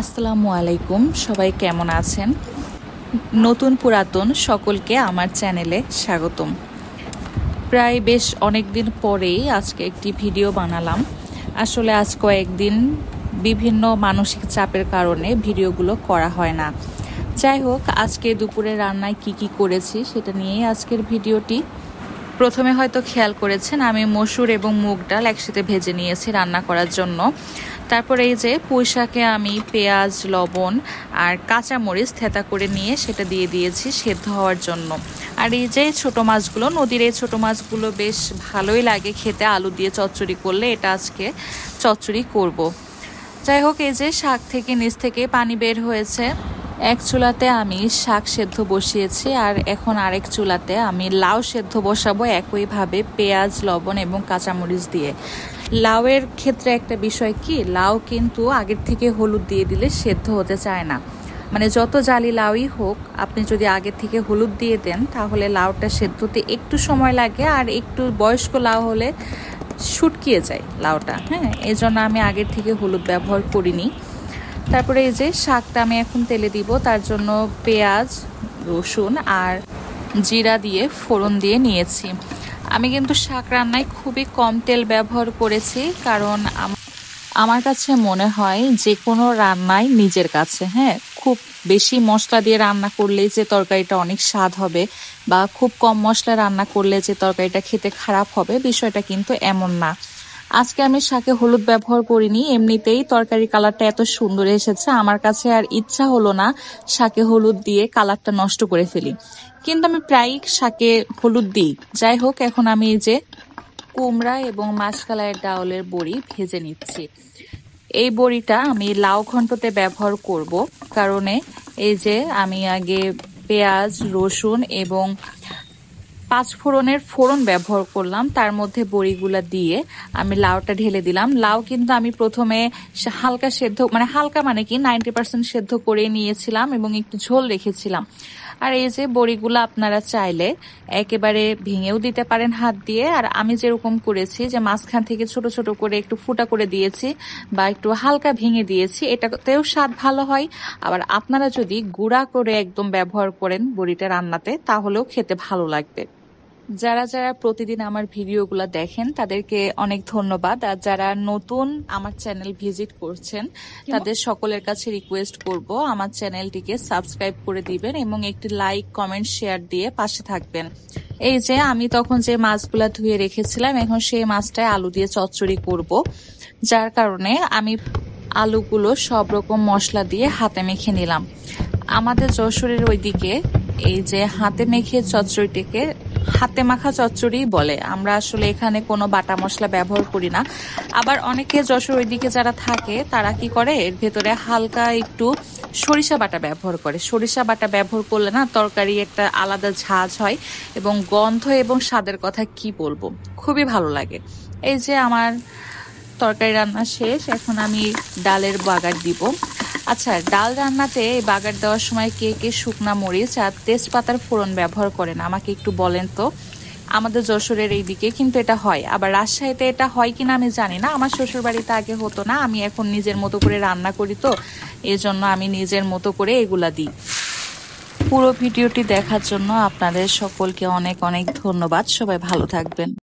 আসসালামু আলাইকুম, সবাই কেমন আছেন? নতুন পুরাতন সকলকে আমার চ্যানেলে স্বাগতম। প্রায় বেশ অনেক দিন পরেই আজকে একটি ভিডিও বানালাম। আসলে আজ কয়েকদিন বিভিন্ন মানসিক চাপের কারণে ভিডিওগুলো করা হয় না। যাই হোক, আজকে দুপুরে রান্নায় কি করেছি সেটা নিয়েই আজকের ভিডিওটি। প্রথমে হয়তো খেয়াল করেছেন আমি মসুর এবং মুগ ডাল একসাথে ভেজে নিয়েছি রান্না করার জন্য। তারপরে এই যে পুঁই শাকে আমি পেঁয়াজ, লবণ আর কাঁচামরিচ থেঁতা করে নিয়ে সেটা দিয়ে দিয়েছি সেদ্ধ হওয়ার জন্য। আর এই যে ছোট মাছগুলো, নদীর এই ছোট মাছগুলো বেশ ভালোই লাগে খেতে, আলু দিয়ে চচ্চড়ি করলে। এটা আজকে চচ্চড়ি করব। যাই হোক, এই যে শাক থেকে নিচ থেকে পানি বের হয়েছে। এক চুলাতে আমি শাক সেদ্ধ বসিয়েছি আর এখন আরেক চুলাতে আমি লাউ সেদ্ধ বসাবো একইভাবে পেঁয়াজ, লবণ এবং কাঁচামরিচ দিয়ে। লাউয়ের ক্ষেত্রে একটা বিষয় কি, লাউ কিন্তু আগের থেকে হলুদ দিয়ে দিলে সেদ্ধ হতে চায় না। মানে যত জালি লাউই হোক, আপনি যদি আগের থেকে হলুদ দিয়ে দেন তাহলে লাউটা সেদ্ধতে একটু সময় লাগে, আর একটু বয়স্ক লাউ হলে শুটকিয়ে যায় লাউটা। হ্যাঁ, এই জন্য আমি আগের থেকে হলুদ ব্যবহার করিনি। তারপরে এই যে শাকটা আমি এখন তেলে দিব, তার জন্য পেঁয়াজ, রসুন আর জিরা দিয়ে ফোড়ন দিয়ে নিয়েছি। আমি কিন্তু শাক রান্নায় খুবই কম তেল ব্যবহার করেছি, কারণ আমার কাছে মনে হয় যে কোনো রান্নায় নিজের কাছে, হ্যাঁ, খুব বেশি মশলা দিয়ে রান্না করলে যে তরকারিটা অনেক স্বাদ হবে, বা খুব কম মশলা রান্না করলে যে তরকারিটা খেতে খারাপ হবে, বিষয়টা কিন্তু এমন না। আজকে আমি শাকে হলুদ ব্যবহার করিনি, এমনিতেই তরকারি কালারটা এত সুন্দর এসেছে, আমার কাছে আর ইচ্ছা হলো না শাকে হলুদ দিয়ে কালারটা নষ্ট করে ফেলি। কিন্তু আমি প্রায় শাকে হলুদ দিই। যাই হোক, এখন আমি এই যে কুমড়া এবং মাসকলাইয়ের ডাউলের বড়ি ভেজে নিচ্ছি। এই বড়িটা আমি লাউ ঘন্টতে ব্যবহার করব, কারণে এই যে আমি আগে পেঁয়াজ, রসুন এবং পাঁচফোড়নের ফোড়ন ব্যবহার করলাম, তার মধ্যে বড়িগুলা দিয়ে আমি লাউটা ঢেলে দিলাম। লাউ কিন্তু আমি প্রথমে হালকা সেদ্ধ, মানে হালকা মানে কি 90% সেদ্ধ করে নিয়েছিলাম এবং একটু ঝোল রেখেছিলাম। আর এই যে বড়িগুলো আপনারা চাইলে একেবারে ভেঙেও দিতে পারেন হাত দিয়ে, আর আমি যেরকম করেছি যে মাঝখান থেকে ছোট ছোট করে একটু ফুটা করে দিয়েছি বা একটু হালকা ভেঙে দিয়েছি, এটাতেও স্বাদ ভালো হয়। আবার আপনারা যদি গুঁড়া করে একদম ব্যবহার করেন বড়িটা রান্নাতে, তাহলেও খেতে ভালো লাগবে। যারা যারা প্রতিদিন আমার ভিডিওগুলো দেখেন তাদেরকে অনেক ধন্যবাদ, আর যারা নতুন আমার চ্যানেল ভিজিট করছেন তাদের সকলের কাছে রিকোয়েস্ট করব আমার চ্যানেলটিকে সাবস্ক্রাইব করে দিবেন এবং একটি লাইক, কমেন্ট, শেয়ার দিয়ে পাশে থাকবেন। এই যে আমি তখন যে মাছগুলা ধুয়ে রেখেছিলাম, এখন সেই মাছটায় আলু দিয়ে চচ্চড়ি করব, যার কারণে আমি আলুগুলো সব রকম মশলা দিয়ে হাতে মেখে নিলাম। আমাদের যশোরের ওইদিকে এই যে হাতে মেখে চচ্চড়িটিকে হাতে মাখা চচ্চড়ি বলে। আমরা আসলে এখানে কোনো বাটা মশলা ব্যবহার করি না। আবার অনেকে যশোর ওইদিকে যারা থাকে তারা কি করে, এর ভেতরে হালকা একটু সরিষা বাটা ব্যবহার করে। সরিষা বাটা ব্যবহার করলে না তরকারি একটা আলাদা ঝাঁজ হয়, এবং গন্ধ এবং স্বাদের কথা কি বলবো, খুবই ভালো লাগে। এই যে আমার তরকারি রান্না শেষ, এখন আমি ডালের বাগার দিব। আচ্ছা, ডাল রান্নাতে বাগার দেওয়ার সময় কে কে শুকনা মরিচ আর তেজপাতার ফোড়ন ব্যবহার করেন আমাকে একটু বলেন তো। আমাদের যশোরের এইদিকে কিন্তু এটা হয়, আবার রাজশাহীতে এটা হয় কিনা আমি জানি না। আমার শ্বশুর বাড়িতে আগে হতো না, আমি এখন নিজের মতো করে রান্না করি, তো এই জন্য আমি নিজের মতো করে এগুলা দিই। পুরো ভিডিওটি দেখার জন্য আপনাদের সকলকে অনেক অনেক ধন্যবাদ। সবাই ভালো থাকবেন।